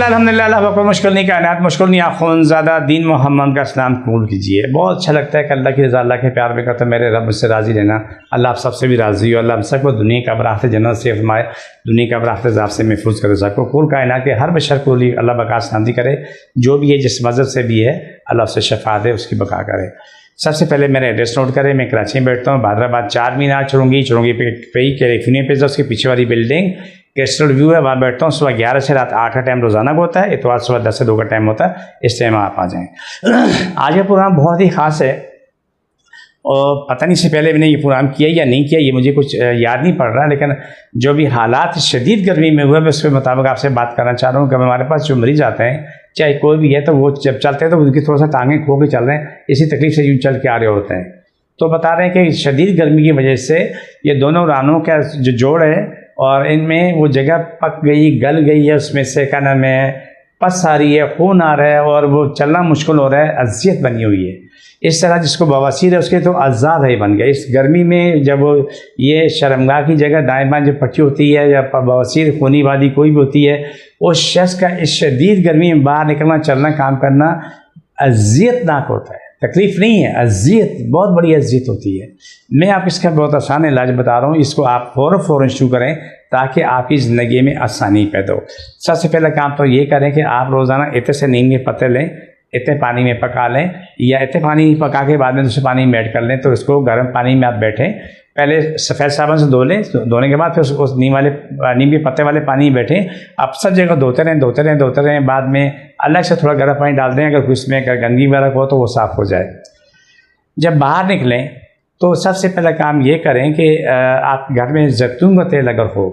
अल्हम्दुलिल्लाह अल्लाह को मुश्किल नहीं कायनात मुश्किल नहीं आखुनज़ादा दीन मोहम्मद का इस्लाम कबूल कीजिए। बहुत अच्छा लगता है कि अल्लाह की रज़ा अल्लाह के प्यार में कहता है मेरे रब मुझसे राज़ी रहना। अल्लाह आप सबसे भी राज़ी हो। अल्लाह हम सबको दुनिया का बरात जन्नत से फरमाए, दुनिया का बरात अज़ाब से महफूज करे। सबको कुल कायनात के हर बशर को अल्लाह बका शांति करे। जो भी है जिस मज़हब से भी है अल्लाह उससे शफा दे, उसकी बका करे। सबसे पहले मेरा एड्रेस नोट करें। मैं कराची में बैठता हूँ, हैदराबाद 4 मीनार चुरंगी पे कैलिफोर्निया पे उसके पीछे वाली बिल्डिंग कैस्टल व्यू है, वहाँ बैठता हूँ। सुबह 11 से रात 8 का टाइम रोज़ाना को होता है। इतवार सुबह 10 से 2 का टाइम होता है। इस टाइम आप आ जाएँ। आज का प्रोग्राम बहुत ही ख़ास है और पता नहीं से पहले मैंने ये प्रोग्राम किया या नहीं किया, ये मुझे कुछ याद नहीं पड़ रहा, लेकिन जो भी हालात शदीद गर्मी में हुए मैं उसके मुताबिक आपसे बात करना चाह रहा हूँ कि हमारे पास जो मरीज़ आते हैं चाहे कोई भी है तो वो जब चलते हैं तो उनकी थोड़ा सा टांगें खो के चल रहे हैं, इसी तकलीफ से यूँ चल के आ रहे होते हैं। तो बता रहे हैं कि शदीद गर्मी की वजह से ये दोनों रानों का जो जोड़ है और इनमें वो जगह पक गई, गल गई है, उसमें से क्या नाम है पस आ रही है, खून आ रहा है और वो चलना मुश्किल हो रहा है, अज़ियत बनी हुई है। इस तरह जिसको बवासीर है उसके तो अज़ाब है बन गया। इस गर्मी में जब ये शर्मगाह की जगह दाएं बाएं जो पट्टी होती है या बवासीर खूनी वादी कोई भी होती है, उस शख्स का इस शदीद गर्मी में बाहर निकलना, चलना, काम करना अज़ियतनाक होता है। तकलीफ़ नहीं है, अज़ियत, बहुत बड़ी अज़ियत होती है। मैं आपको इसका बहुत आसान इलाज बता रहा हूँ। इसको आप फ़ौरन शुरू करें ताकि आपकी ज़िंदगी में आसानी पैदा हो। सबसे पहला काम तो ये करें कि आप रोज़ाना इतने से नीम के पत्ते लें, इतने पानी में पका लें या इतने पानी पका के बाद में दूसरे पानी में ऐड कर लें। तो इसको गर्म पानी में आप बैठें, पहले सफ़ेद साबुन से धो लें, धोने के बाद फिर उस नीम के पत्ते वाले पानी में बैठें। आप सब जगह धोते रहें। बाद में अलग से थोड़ा गर्म पानी डाल दें, अगर उसमें अगर गंदगी वगैरह हो तो वो साफ़ हो जाए। जब बाहर निकलें तो सबसे पहला काम ये करें कि आप घर में जैतून का तेल अगर हो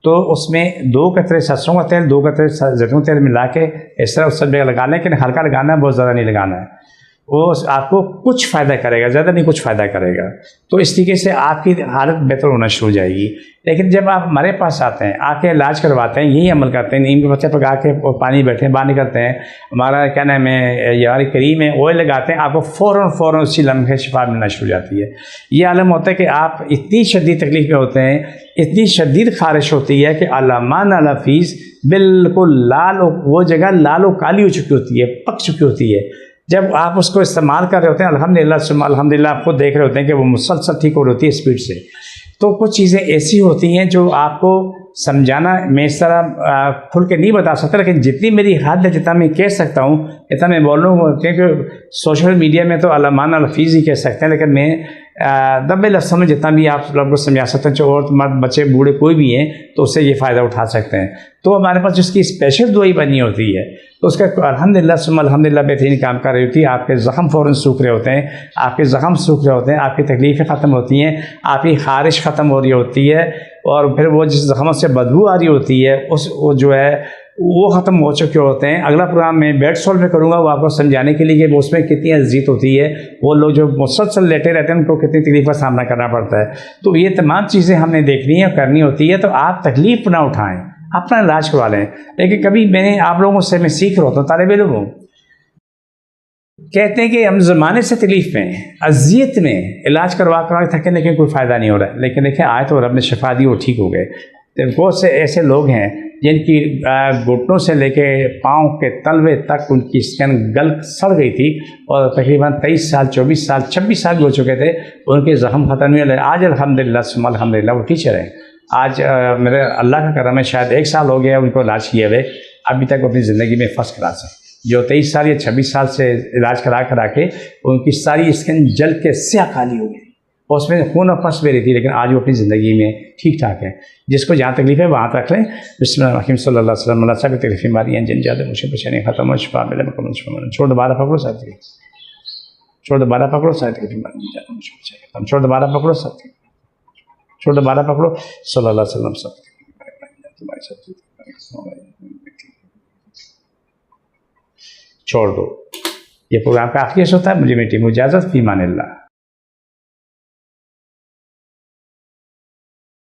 तो उसमें 2 कतरे सरसों का तेल, 2 कतरे जैतून तेल मिला के इस तरह उस सब जगह लगा लें, लेकिन हल्का लगाना है, बहुत ज़्यादा नहीं लगाना है। वो आपको कुछ फ़ायदा करेगा, ज़्यादा नहीं कुछ फ़ायदा करेगा। तो इस तरीके से आपकी हालत बेहतर होना शुरू हो जाएगी। लेकिन जब आप हमारे पास आते हैं, आके इलाज करवाते हैं, यही अमल करते हैं, नीम के पत्ते पका के और पानी बैठे बाहर निकलते हैं, हमारा क्या नाम है यार करीम है, ऑयल लगाते हैं, आपको फ़ौरन उसी लम्हे शिफा मिलना शुरू हो जाती है। ये आलम होता है कि आप इतनी शदीद तकलीफ़ में होते हैं, इतनी शदीद खारिश होती है कि अलामान अलाफीज़ बिल्कुल लाल, वो जगह लाल और काली हो चुकी होती है, पक चुकी होती है। जब आप उसको इस्तेमाल कर रहे होते हैं अल्हम्दुलिल्लाह आप खुद देख रहे होते हैं कि वो मुसलसल ठीक हो रही होती है स्पीड से। तो कुछ चीज़ें ऐसी होती हैं जो आपको समझाना मैं इस तरह खुल के नहीं बता सकता, लेकिन जितनी मेरी हद है, जितना मैं कह सकता हूँ इतना मैं बोल रहा हूँ, क्योंकि सोशल मीडिया में तो अलामान अलफीज़ ही कह सकते हैं, लेकिन मैं दबे लफ्ज़ों में जितना भी आप लोगों को समझा सकते हैं, जो औरत मर्द बच्चे बूढ़े कोई भी हैं तो उससे ये फ़ायदा उठा सकते हैं। तो हमारे पास जिसकी स्पेशल दवाई बनी होती है तो उसका अल्हम्दुलिल्लाह बेहतरीन काम कर रही होती है। आपके ज़ख़म फ़ौरन सूख रहे होते हैं, आपके ज़ख़म सूख रहे होते हैं, आपकी तकलीफ़ें ख़त्म होती हैं, आपकी ख़ारिश ख़त्म हो रही होती है और फिर वो जिस ज़ख़म से बदबू आ रही होती है वो जो है वो ख़त्म हो चुके होते हैं। अगला प्रोग्राम मैं बेड सॉल्व में करूँगा, वो आपको समझाने के लिए कि उसमें कितनी अज़ियत होती है, वो लोग जो मुसलसल लेटे रहते हैं उनको कितनी तकलीफ़ का सामना करना पड़ता है। तो ये तमाम चीज़ें हमने देखनी है, करनी होती है। तो आप तकलीफ़ ना उठाएँ, अपना इलाज करवा लें। लेकिन कभी मैंने आप लोगों से मैं सीख रहा होता हूँ, तालिब इल्म हूँ, कहते हैं कि हम ज़माने से तकलीफ़ में, अज़ियत में इलाज करवा थके, लेकिन कोई फ़ायदा नहीं हो रहा है। लेकिन देखिए आए तो रब ने शफा दी, वो ठीक हो गए। तो बहुत से ऐसे लोग हैं जिनकी घुटनों से लेके पाँव के तलवे तक उनकी स्किन गल सड़ गई थी और तकरीबन 23 साल 24 साल 26 साल हो चुके थे, उनके ज़ख़म ख़त्म नहीं हुए। आज अल्हम्दुलिल्लाह वो टीचर हैं। आज मेरे अल्लाह का करम है, शायद 1 साल हो गया उनको इलाज किए हुए, अभी तक अपनी ज़िंदगी में फर्स्ट क्लास है। जो 23 साल या 26 साल से इलाज करा के उनकी सारी स्किन जल के स्याह काली हो गई और उसमें खून और पस भी रही थी, लेकिन आज वो अपनी ज़िंदगी में ठीक ठाक है। जिसको जहाँ तकलीफ़ है वहाँ रख लें। बिस्मिल्लाह सल्लल्लाहु अलैहि वसल्लम सब तकलीफ़ें हमारी हैं, जिन ज़्यादा मुझे परेशानी ख़त्म हो, शिफा मिले, मकमल शिफा। छोड़ दोबारा पकड़ो साथ, छोड़ दोबारा पकड़ो साथ, छोड़ दोबारा पकड़ो साथ, छोड़ दोबारा पकड़ो सल्लल्लाहु अलैहि वसल्लम सब छोड़ दो। ये प्रोग्राम का आखिरी होता है। मुझे मेरी टीम इजाज़त, फी मानिल्लाह।